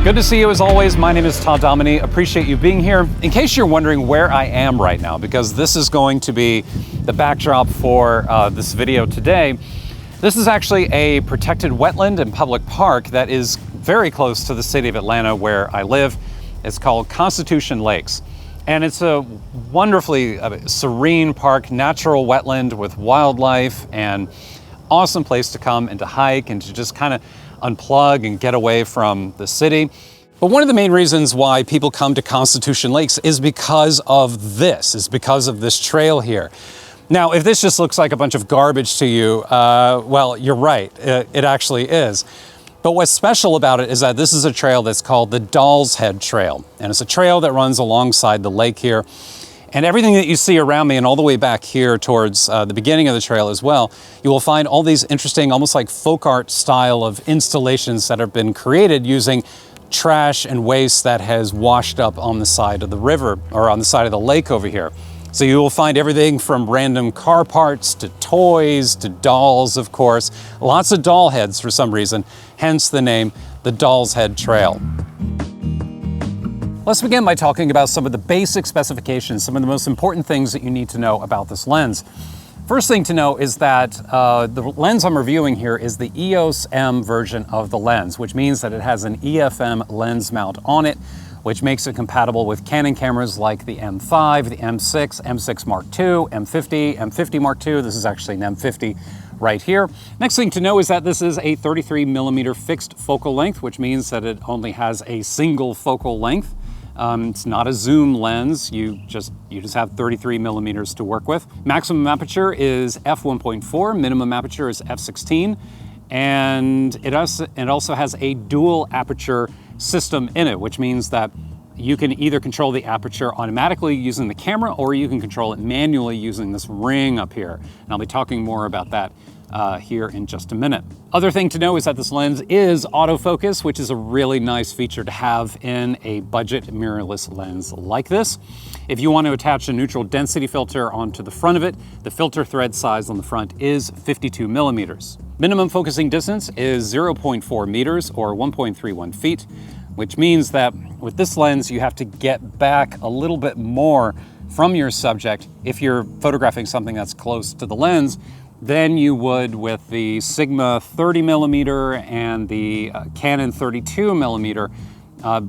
Good to see you as always. My name is Todd Dominey. Appreciate you being here. In case you're wondering where I am right now, because this is going to be the backdrop for this video today, this is actually a protected wetland and public park that is very close to the city of Atlanta where I live. It's called Constitution Lakes. And it's a wonderfully serene park, natural wetland with wildlife, and awesome place to come and to hike and to just kind of unplug and get away from the city. But one of the main reasons why people come to Constitution Lakes is because of this trail here. Now, if this just looks like a bunch of garbage to you, well, you're right, it actually is. But what's special about it is that this is a trail that's called the Doll's Head Trail. And it's a trail that runs alongside the lake here. And everything that you see around me and all the way back here towards the beginning of the trail as well, you will find all these interesting, almost like folk art style of installations that have been created using trash and waste that has washed up on the side of the river or on the side of the lake over here. So you will find everything from random car parts to toys to dolls, of course. Lots of doll heads for some reason, hence the name, the Doll's Head Trail. Let's begin by talking about some of the basic specifications, some of the most important things that you need to know about this lens. First thing to know is that the lens I'm reviewing here is the EOS-M version of the lens, which means that it has an EF-M lens mount on it, which makes it compatible with Canon cameras like the M5, the M6, M6 Mark II, M50, M50 Mark II. This is actually an M50 right here. Next thing to know is that this is a 33mm fixed focal length, which means that it only has a single focal length. It's not a zoom lens, you just have 33mm to work with. Maximum aperture is f1.4, minimum aperture is f16, and it also has a dual aperture system in it, which means that you can either control the aperture automatically using the camera, or you can control it manually using this ring up here. And I'll be talking more about that here in just a minute. Other thing to know is that this lens is autofocus, which is a really nice feature to have in a budget mirrorless lens like this. If you want to attach a neutral density filter onto the front of it, the filter thread size on the front is 52mm. Minimum focusing distance is 0.4 meters or 1.31 feet, which means that with this lens, you have to get back a little bit more from your subject if you're photographing something that's close to the lens than you would with the Sigma 30mm and the Canon 32mm,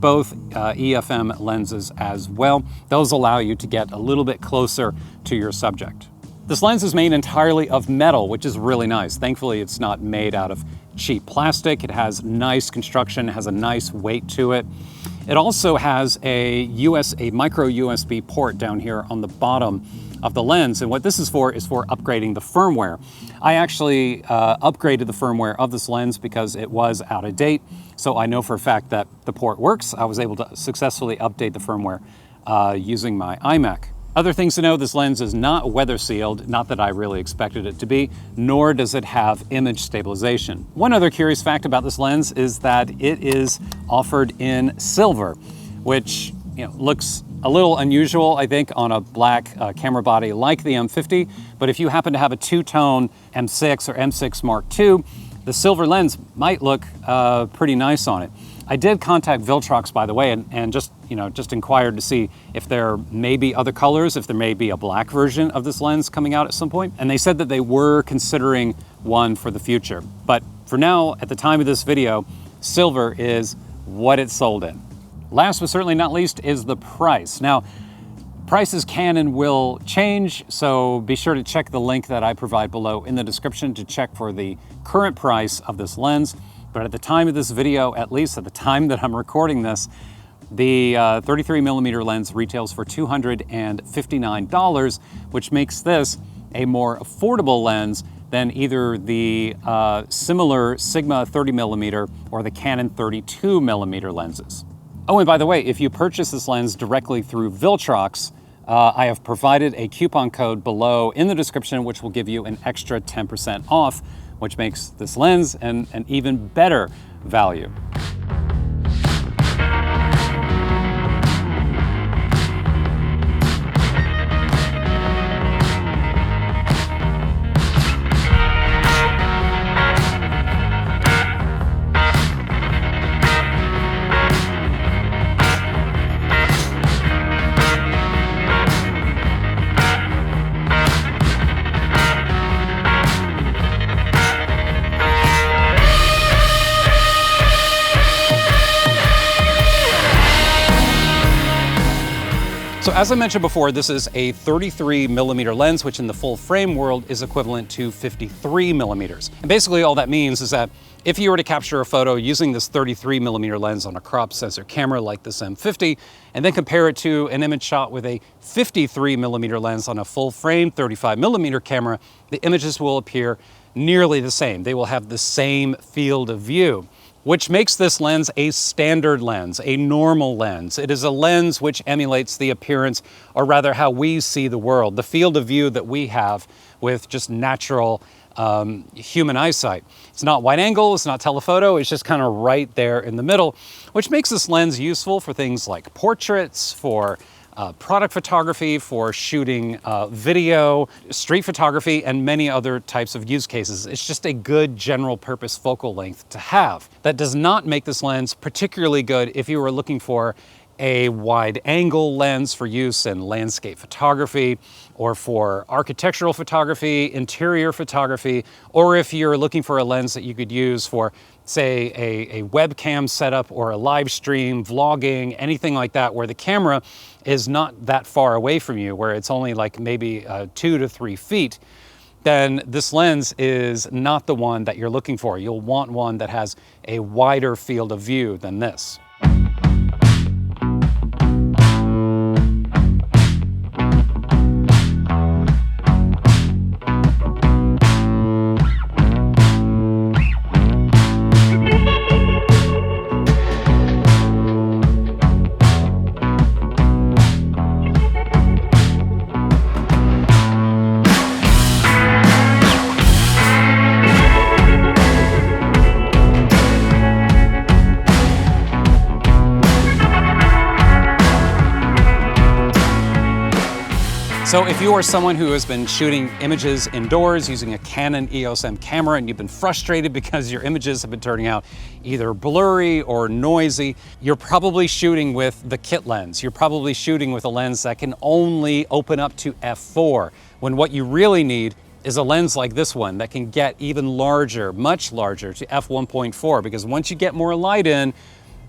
both EF-M lenses as well. Those allow you to get a little bit closer to your subject. This lens is made entirely of metal, which is really nice. Thankfully, it's not made out of cheap plastic. It has nice construction, has a nice weight to it. It also has a micro USB port down here on the bottom of the lens, and what this is for upgrading the firmware. I actually upgraded the firmware of this lens because it was out of date, so I know for a fact that the port works. I was able to successfully update the firmware using my iMac. Other things to know, this lens is not weather sealed, not that I really expected it to be, nor does it have image stabilization. One other curious fact about this lens is that it is offered in silver, which looks a little unusual, I think, on a black camera body like the M50, but if you happen to have a two-tone M6 or M6 Mark II, the silver lens might look pretty nice on it. I did contact Viltrox, by the way, and just inquired to see if there may be other colors, if there may be a black version of this lens coming out at some point, and they said that they were considering one for the future. But for now, at the time of this video, silver is what it's sold in. Last but certainly not least is the price. Now, prices can and will change, so be sure to check the link that I provide below in the description to check for the current price of this lens. But at the time of this video, at least at the time that I'm recording this, the 33mm lens retails for $259, which makes this a more affordable lens than either the similar Sigma 30mm or the Canon 32mm lenses. Oh, and by the way, if you purchase this lens directly through Viltrox, I have provided a coupon code below in the description, which will give you an extra 10% off, which makes this lens an even better value. So as I mentioned before, this is a 33mm lens, which in the full frame world is equivalent to 53mm. And basically all that means is that if you were to capture a photo using this 33mm lens on a crop sensor camera like this M50, and then compare it to an image shot with a 53mm lens on a full frame 35mm camera, the images will appear nearly the same. They will have the same field of view, which makes this lens a standard lens, a normal lens. It is a lens which emulates the appearance, or rather how we see the world, the field of view that we have with just natural human eyesight. It's not wide angle, it's not telephoto, it's just kind of right there in the middle, which makes this lens useful for things like portraits, for product photography, for shooting video, street photography, and many other types of use cases. It's just a good general purpose focal length to have. That does not make this lens particularly good if you were looking for a wide angle lens for use in landscape photography, or for architectural photography, interior photography, or if you're looking for a lens that you could use for, say, a webcam setup or a live stream, vlogging, anything like that, where the camera is not that far away from you, where it's only like maybe 2 to 3 feet, then this lens is not the one that you're looking for. You'll want one that has a wider field of view than this. So if you are someone who has been shooting images indoors using a Canon EOS-M camera and you've been frustrated because your images have been turning out either blurry or noisy, you're probably shooting with the kit lens. You're probably shooting with a lens that can only open up to f4, when what you really need is a lens like this one that can get even larger, much larger, to f1.4, because once you get more light in,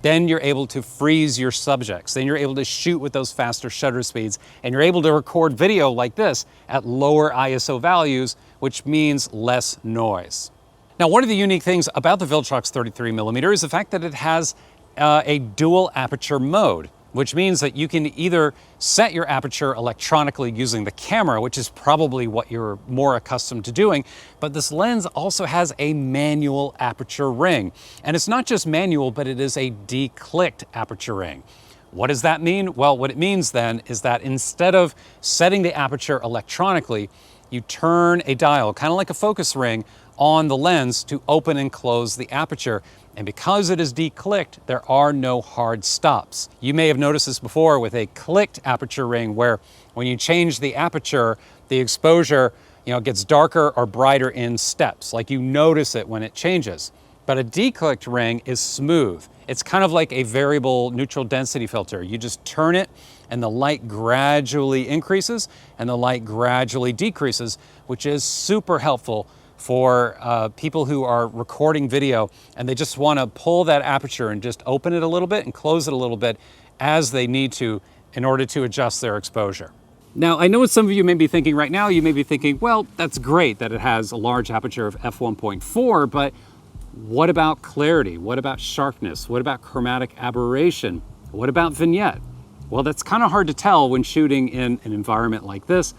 then you're able to freeze your subjects. Then you're able to shoot with those faster shutter speeds, and you're able to record video like this at lower ISO values, which means less noise. Now, one of the unique things about the Viltrox 33mm is the fact that it has a dual aperture mode, which means that you can either set your aperture electronically using the camera, which is probably what you're more accustomed to doing, but this lens also has a manual aperture ring. And it's not just manual, but it is a declicked aperture ring. What does that mean? Well, what it means then is that instead of setting the aperture electronically, you turn a dial, kind of like a focus ring, on the lens to open and close the aperture. And because it is declicked, there are no hard stops. You may have noticed this before with a clicked aperture ring, where when you change the aperture, the exposure, gets darker or brighter in steps, like you notice it when it changes. But a declicked ring is smooth. It's kind of like a variable neutral density filter. You just turn it and the light gradually increases and the light gradually decreases, which is super helpful for people who are recording video and they just want to pull that aperture and just open it a little bit and close it a little bit as they need to in order to adjust their exposure. Now, I know what some of you may be thinking right now. You may be thinking, well, that's great that it has a large aperture of f1.4, but what about clarity? What about sharpness? What about chromatic aberration? What about vignette? Well, that's kind of hard to tell when shooting in an environment like this.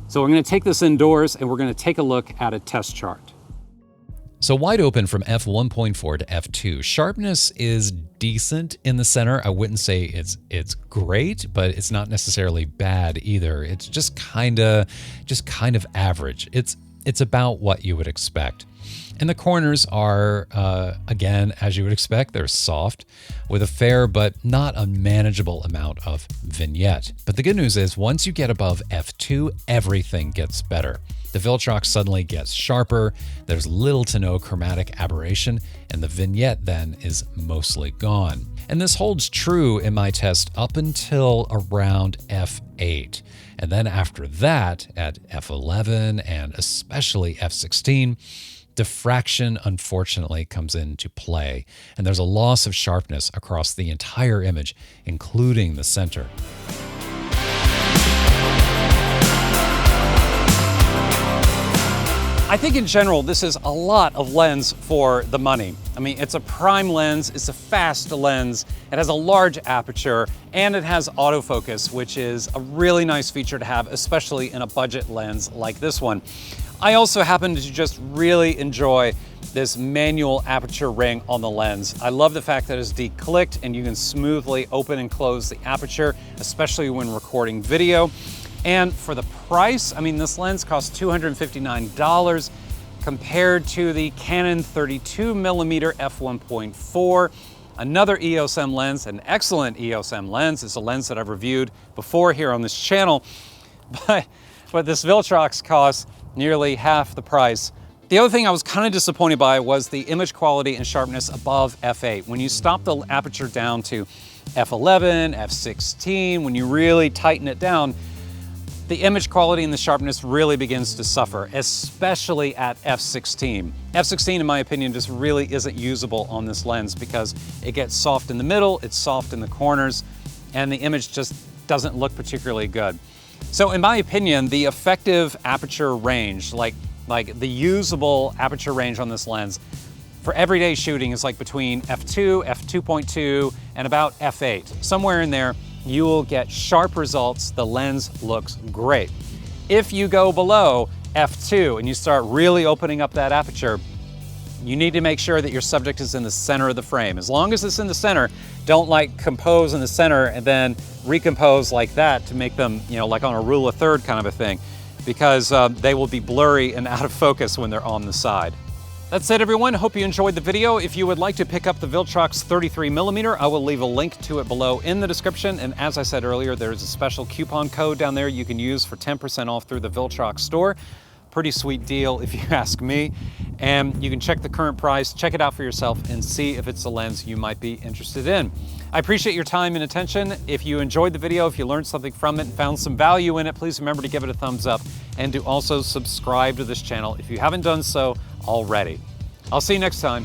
So we're going to take this indoors and we're going to take a look at a test chart. So wide open from f1.4 to f2. Sharpness is decent in the center. I wouldn't say it's great, but it's not necessarily bad either. It's just kind of average. It's about what you would expect. And the corners are, again, as you would expect, they're soft with a fair but not unmanageable amount of vignette. But the good news is once you get above f2, everything gets better. The Viltrox suddenly gets sharper, there's little to no chromatic aberration, and the vignette then is mostly gone. And this holds true in my test up until around f8. And then after that, at f11 and especially f16, diffraction unfortunately comes into play, and there's a loss of sharpness across the entire image, including the center. I think in general, this is a lot of lens for the money. I mean, it's a prime lens, it's a fast lens, it has a large aperture, and it has autofocus, which is a really nice feature to have, especially in a budget lens like this one. I also happen to just really enjoy this manual aperture ring on the lens. I love the fact that it's declicked and you can smoothly open and close the aperture, especially when recording video. And for the price, I mean, this lens costs $259 compared to the Canon 32mm f1.4. Another EOS-M lens, an excellent EOS-M lens. It's a lens that I've reviewed before here on this channel, but this Viltrox costs nearly half the price. The other thing I was kind of disappointed by was the image quality and sharpness above f8. When you stop the aperture down to f11, f16, when you really tighten it down, the image quality and the sharpness really begins to suffer, especially at f16. f16, in my opinion, just really isn't usable on this lens because it gets soft in the middle, it's soft in the corners, and the image just doesn't look particularly good. So in my opinion, the effective aperture range, like the usable aperture range on this lens for everyday shooting is like between f2, f2.2, and about f8. Somewhere in there, you will get sharp results. The lens looks great. If you go below f2 and you start really opening up that aperture, you need to make sure that your subject is in the center of the frame. As long as it's in the center, don't like compose in the center and then recompose like that to make them, you know, like on a rule of third kind of a thing, because they will be blurry and out of focus when they're on the side. That's it, everyone. Hope you enjoyed the video. If you would like to pick up the Viltrox 33mm, I will leave a link to it below in the description. And as I said earlier, there's a special coupon code down there you can use for 10% off through the Viltrox store. Pretty sweet deal if you ask me. And you can check the current price, check it out for yourself, and see if it's a lens you might be interested in. I appreciate your time and attention. If you enjoyed the video, if you learned something from it and found some value in it, please remember to give it a thumbs up and to also subscribe to this channel if you haven't done so already. I'll see you next time.